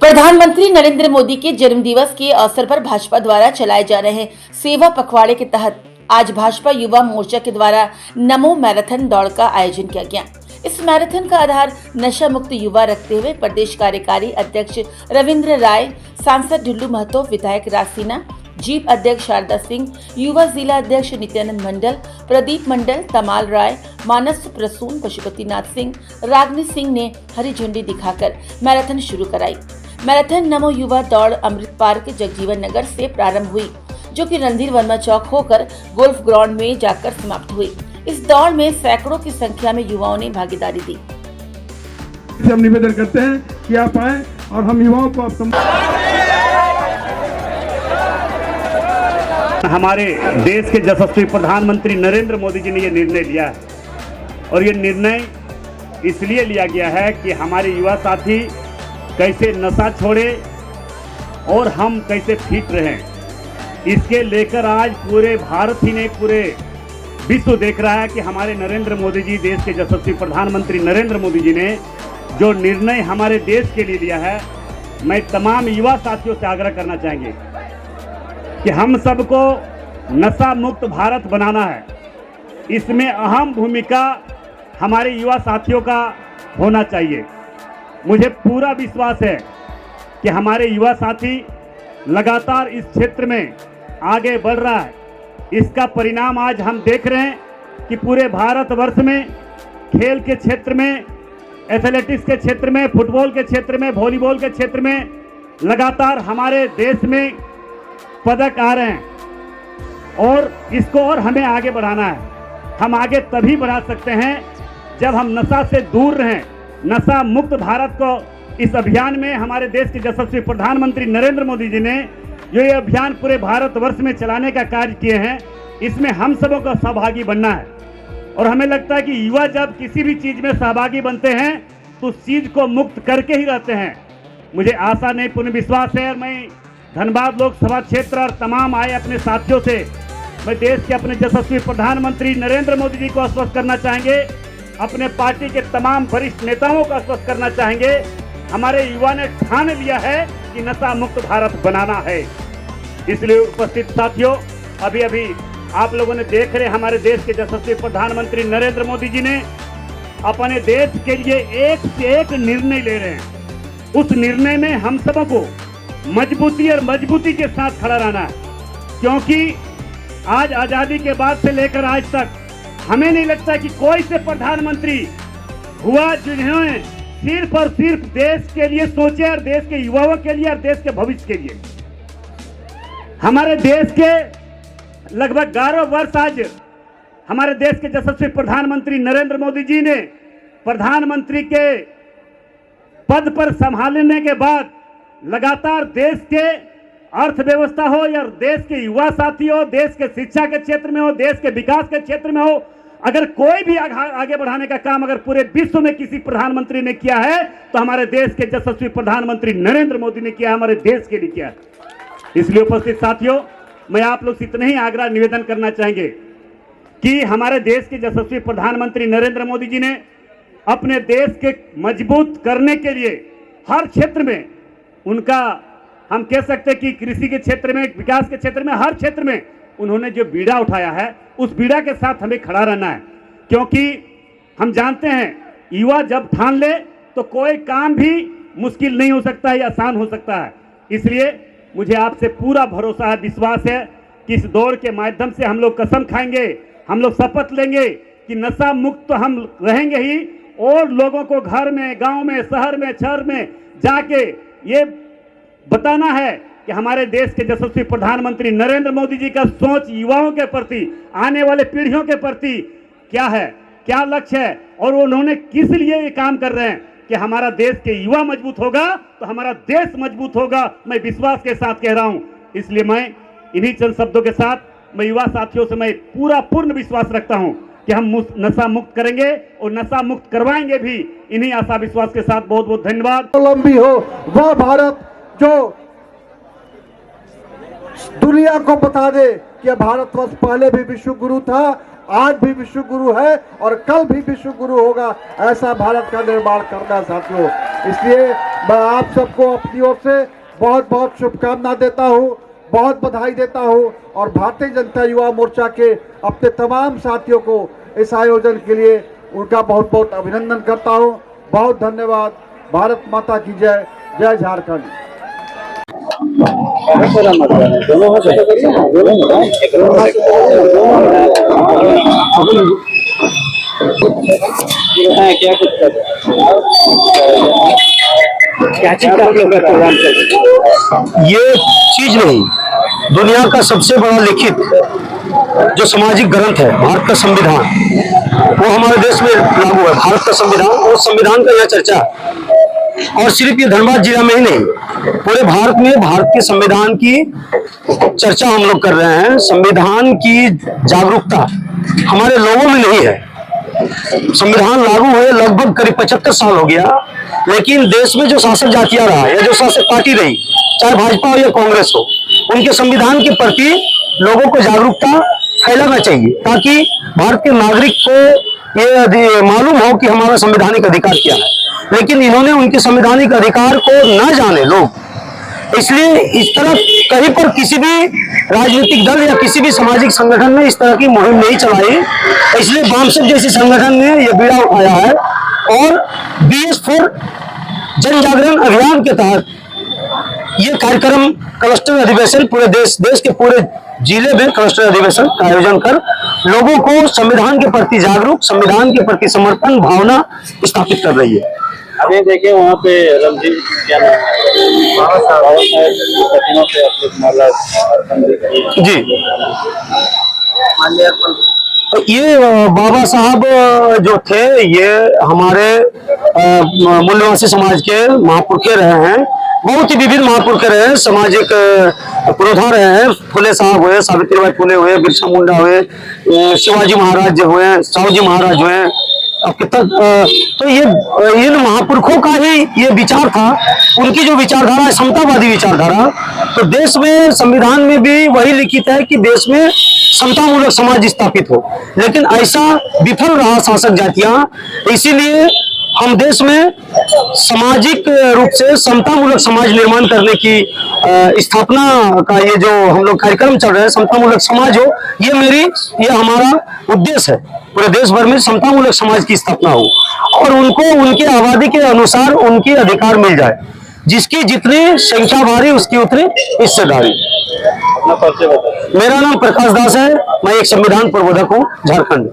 प्रधानमंत्री नरेंद्र मोदी के जन्मदिवस के अवसर पर भाजपा द्वारा चलाए जा रहे सेवा पखवाड़े के तहत आज भाजपा युवा मोर्चा के द्वारा नमो मैराथन दौड़ का आयोजन किया गया। इस मैराथन का आधार नशा मुक्त युवा रखते हुए प्रदेश कार्यकारी अध्यक्ष रविंद्र राय, सांसद ढुल्लू महतो, विधायक रासीना, जीप अध्यक्ष शारदा सिंह, युवा जिला अध्यक्ष नित्यानंद मंडल, प्रदीप मंडल, तमाल राय, मानस प्रसून, पशुपतिनाथ सिंह, रागनी सिंह ने हरी झंडी दिखाकर मैराथन शुरू कराई। मैराथन नमो युवा दौड़ अमृत पार्क जगजीवन नगर से प्रारंभ हुई, जो कि रणधीर वर्मा चौक होकर गोल्फ ग्राउंड में जाकर समाप्त हुई। इस दौड़ में सैकड़ों की संख्या में युवाओं ने भागीदारी दी। हम निवेदन करते हैं कि आप आए और हम युवाओं को हमारे देश के यशस्वी प्रधानमंत्री नरेंद्र मोदी जी ने ये निर्णय लिया है और ये निर्णय इसलिए लिया गया है कि हमारे युवा साथी कैसे नशा छोड़े और हम कैसे फिट रहें। इसके लेकर आज पूरे भारत ही नहीं पूरे विश्व देख रहा है कि हमारे नरेंद्र मोदी जी, देश के यशस्वी प्रधानमंत्री नरेंद्र मोदी जी ने जो निर्णय हमारे देश के लिए लिया है। मैं तमाम युवा साथियों से आग्रह करना चाहेंगे कि हम सबको नशा मुक्त भारत बनाना है। इसमें अहम भूमिका हमारे युवा साथियों का होना चाहिए। मुझे पूरा विश्वास है कि हमारे युवा साथी लगातार इस क्षेत्र में आगे बढ़ रहा है। इसका परिणाम आज हम देख रहे हैं कि पूरे भारतवर्ष में खेल के क्षेत्र में, एथलेटिक्स के क्षेत्र में, फुटबॉल के क्षेत्र में, वॉलीबॉल के क्षेत्र में लगातार हमारे देश में पदक आ रहे हैं और इसको और हमें आगे बढ़ाना है। हम आगे तभी बढ़ा सकते हैं जब हम नशा से दूर रहें। नशा मुक्त भारत को इस अभियान में हमारे देश के यशस्वी प्रधानमंत्री नरेंद्र मोदी जी ने जो ये अभियान पूरे भारतवर्ष में चलाने का कार्य किए हैं, इसमें हम सबों को सहभागी बनना है। और हमें लगता है कि युवा जब किसी भी चीज में सहभागी बनते हैं तो उस चीज को मुक्त करके ही रहते हैं। मुझे आशा नहीं, पूर्ण विश्वास है। और मैं धनबाद लोकसभा क्षेत्र और तमाम आए अपने साथियों से मैं देश के अपने यशस्वी प्रधानमंत्री नरेंद्र मोदी जी को आश्वस्त करना चाहेंगे, अपने पार्टी के तमाम वरिष्ठ नेताओं को आश्वस्त करना चाहेंगे, हमारे युवा ने ठान लिया है कि नशा मुक्त भारत बनाना है। इसलिए उपस्थित साथियों, अभी अभी आप लोगों ने देख रहे हमारे देश के यशस्वी प्रधानमंत्री नरेंद्र मोदी जी ने अपने देश के लिए एक से एक निर्णय ले रहे हैं। उस निर्णय में हम सबको मजबूती और मजबूती के साथ खड़ा रहना है, क्योंकि आज आजादी के बाद से लेकर आज तक हमें नहीं लगता कि कोई से प्रधानमंत्री हुआ जिन्होंने सिर्फ और सिर्फ देश के लिए सोचे और देश के युवाओं के लिए और देश के भविष्य के लिए। हमारे देश के लगभग 11 वर्ष आज हमारे देश के यशस्वी प्रधानमंत्री नरेंद्र मोदी जी ने प्रधानमंत्री के पद पर संभालने के बाद लगातार देश के अर्थव्यवस्था हो या देश के युवा साथी हो, देश के शिक्षा के क्षेत्र में हो, देश के विकास के क्षेत्र में हो, अगर कोई भी आगे बढ़ाने का काम अगर पूरे विश्व में किसी प्रधानमंत्री ने किया है तो हमारे देश के यशस्वी प्रधानमंत्री नरेंद्र मोदी ने किया, हमारे देश के लिए किया। इसलिए उपस्थित साथियों, मैं आप लोग से इतना ही आग्रह निवेदन करना चाहेंगे कि हमारे देश के यशस्वी प्रधानमंत्री नरेंद्र मोदी जी ने अपने देश के मजबूत करने के लिए हर क्षेत्र में उनका, हम कह सकते हैं कि कृषि के क्षेत्र में, विकास के क्षेत्र में, हर क्षेत्र में उन्होंने जो बीड़ा उठाया है उस बीड़ा के साथ हमें खड़ा रहना है। क्योंकि हम जानते हैं युवा जब ठान ले तो कोई काम भी मुश्किल नहीं हो सकता है, आसान हो सकता है। इसलिए मुझे आपसे पूरा भरोसा है, विश्वास है कि इस दौड़ के माध्यम से हम लोग कसम खाएंगे, हम लोग शपथ लेंगे कि नशा मुक्त तो हम रहेंगे ही, और लोगों को घर में, गाँव में, शहर में, शहर में जाके ये बताना है कि हमारे देश के यशस्वी प्रधानमंत्री नरेंद्र मोदी जी का सोच युवाओं के प्रति, आने वाले पीढ़ियों के प्रति क्या है, क्या लक्ष्य है और उन्होंने किस लिए ये काम कर रहे हैं कि हमारा देश के युवा मजबूत होगा तो हमारा देश मजबूत होगा। मैं विश्वास के साथ कह रहा हूं। इसलिए मैं इन्हीं चंद शब्दों के साथ मैं युवा साथियों से मैं पूर्ण विश्वास रखता हूं कि हम नशा मुक्त करेंगे और नशा मुक्त करवाएंगे भी। इन्हीं आशा विश्वास के साथ बहुत बहुत धन्यवाद। लंबी हो वह भारत जो दुनिया को बता दे कि भारतवर्ष पहले भी विश्व गुरु था आज भी विश्व गुरु है और कल भी विश्व गुरु होगा, ऐसा भारत का निर्माण करना साथियों। इसलिए मैं आप सबको अपनी ओर से बहुत बहुत शुभकामना देता हूँ, बहुत बधाई देता हूँ और भारतीय जनता युवा मोर्चा के अपने तमाम साथियों को इस आयोजन के लिए उनका बहुत बहुत अभिनंदन करता हूँ। बहुत धन्यवाद। भारत माता की जय। जय झारखंड। ये चीज नहीं, दुनिया का सबसे बड़ा लिखित जो सामाजिक ग्रंथ है भारत का संविधान, वो हमारे देश में लागू है। भारत का संविधान और संविधान का यह चर्चा, और सिर्फ ये धनबाद जिला में ही नहीं, पूरे भारत में भारत के संविधान की चर्चा हम लोग कर रहे हैं। संविधान की जागरूकता हमारे लोगों में नहीं है। संविधान लागू हुए लगभग करीब 75 साल हो गया, लेकिन देश में जो शासक जातियां रहा या जो शासक पार्टी रही, चाहे भाजपा हो या कांग्रेस हो, उनके संविधान के प्रति लोगों को जागरूकता फैलाना चाहिए, ताकि भारत के नागरिक को ये मालूम हो कि हमारा संवैधानिक अधिकार क्या है। लेकिन इन्होंने उनके संवैधानिक अधिकार को न जाने लोग, इसलिए इस तरह कहीं पर किसी भी राजनीतिक दल या किसी भी सामाजिक संगठन ने इस तरह की मुहिम नहीं चलाई। इसलिए वामसप जैसे संगठन ने यह बीड़ा उठाया है और BS4 जन जागरण अभियान के तहत ये कार्यक्रम क्लस्टर अधिवेशन पूरे देश के पूरे जिले में क्लस्टर अधिवेशन का आयोजन कर लोगों को संविधान के प्रति जागरूक, संविधान के प्रति समर्पण भावना स्थापित कर रही है। अभी देखिए वहाँ पे रमजी क्या नाम है, बाबा साहब की प्रतिमा पे आप लोग माला अर्पण देखिए जी। ये बाबा साहब जो थे, ये हमारे मूल्यवासी समाज के महापुरुष रहे हैं। बहुत ही विविध महापुरुष रहे हैं, सामाजिक पुरोधा रहे हैं। फुले साहब हुए, सावित्रीबाई फुले हुए, बिरसा मुंडा हुए, शिवाजी महाराज हुए, साहू जी महाराज हुए। अब कितना तो ये इन महापुरुषों का ही ये विचार था, उनकी जो विचारधारा है समतावादी विचारधारा। तो देश में संविधान में भी वही लिखित है कि देश में समतामूलक समाज स्थापित हो, लेकिन ऐसा विफल रहा शासक जातियां। इसीलिए हम देश में सामाजिक रूप से समतामूलक समाज निर्माण करने की स्थापना का ये जो हम लोग कार्यक्रम चल रहे हैं, समतामूलक समाज हो, ये हमारा उद्देश्य है। पूरे देश भर में समतामूलक समाज की स्थापना हो और उनको उनके आबादी के अनुसार उनके अधिकार मिल जाए। जिसकी जितनी संख्या भारी उसकी उतनी हिस्सेदारी। अपना परिचय बताइए। मेरा नाम प्रकाश दास है, मैं एक संविधान प्रबोधक हूँ झारखंड।